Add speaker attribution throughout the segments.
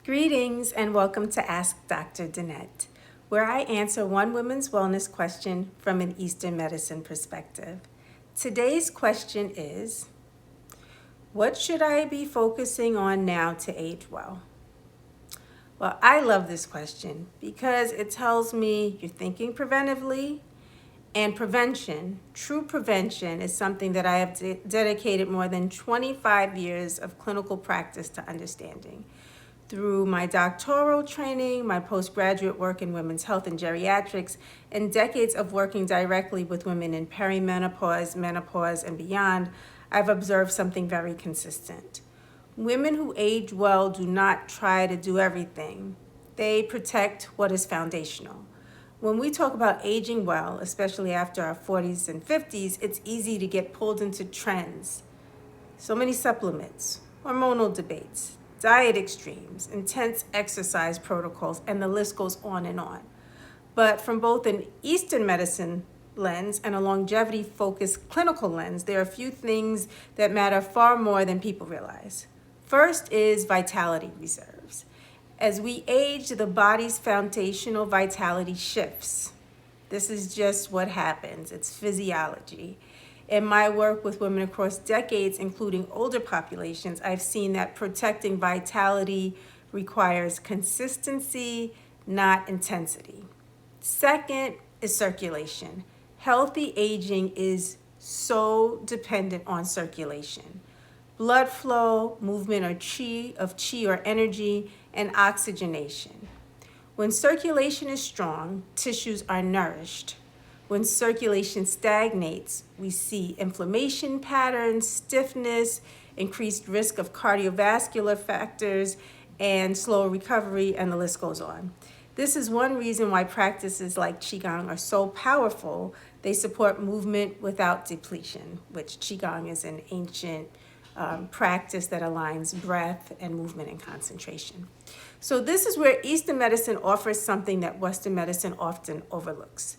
Speaker 1: Greetings and welcome to Ask Dr. Danett, where I answer one women's wellness question from an Eastern medicine perspective. Today's question is, what should I be focusing on now to age well? Well, I love this question because it tells me you're thinking preventively, and prevention, true prevention, is something that I have dedicated more than 25 years of clinical practice to understanding. Through my doctoral training, my postgraduate work in women's health and geriatrics, and decades of working directly with women in perimenopause, menopause, and beyond, I've observed something very consistent. Women who age well do not try to do everything. They protect what is foundational. When we talk about aging well, especially after our 40s and 50s, it's easy to get pulled into trends. So many supplements, hormonal debates, diet extremes, intense exercise protocols, and the list goes on and on. But from both an Eastern medicine lens and a longevity-focused clinical lens, there are a few things that matter far more than people realize. First is vitality reserves. As we age, the body's foundational vitality shifts. This is just what happens. It's physiology. In my work with women across decades, including older populations, I've seen that protecting vitality requires consistency, not intensity. Second is circulation. Healthy aging is so dependent on circulation. Blood flow, movement of chi or energy, and oxygenation. When circulation is strong, tissues are nourished. When circulation stagnates, we see inflammation patterns, stiffness, increased risk of cardiovascular factors, and slower recovery, and the list goes on. This is one reason why practices like Qigong are so powerful. They support movement without depletion, which Qigong is an ancient practice that aligns breath and movement and concentration. So this is where Eastern medicine offers something that Western medicine often overlooks.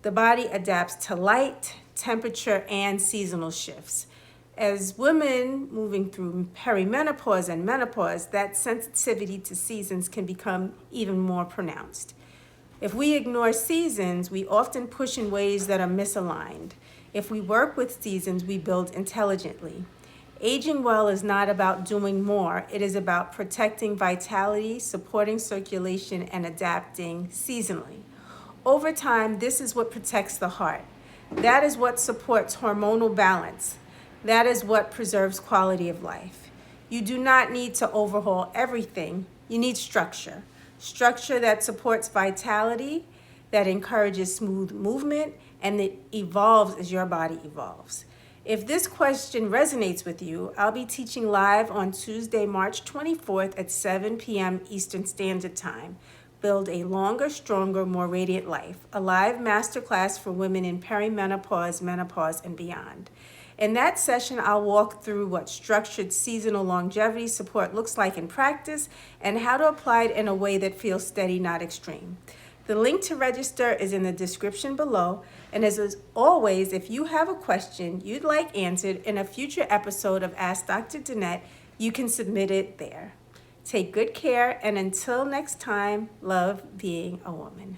Speaker 1: The body adapts to light, temperature, and seasonal shifts. As women moving through perimenopause and menopause, that sensitivity to seasons can become even more pronounced. If we ignore seasons, we often push in ways that are misaligned. If we work with seasons, we build intelligently. Aging well is not about doing more. It is about protecting vitality, supporting circulation, and adapting seasonally. Over time, this is what protects the heart. That is what supports hormonal balance. That is what preserves quality of life. You do not need to overhaul everything. You need structure. Structure that supports vitality, that encourages smooth movement, and that evolves as your body evolves. If this question resonates with you, I'll be teaching live on Tuesday, March 24th at 7 p.m. Eastern Standard Time. Build a longer, stronger, more radiant life, a live masterclass for women in perimenopause, menopause, and beyond. In that session, I'll walk through what structured seasonal longevity support looks like in practice and how to apply it in a way that feels steady, not extreme. The link to register is in the description below, and as always, if you have a question you'd like answered in a future episode of Ask Dr. Danett, you can submit it there. Take good care, and until next time, love being a woman.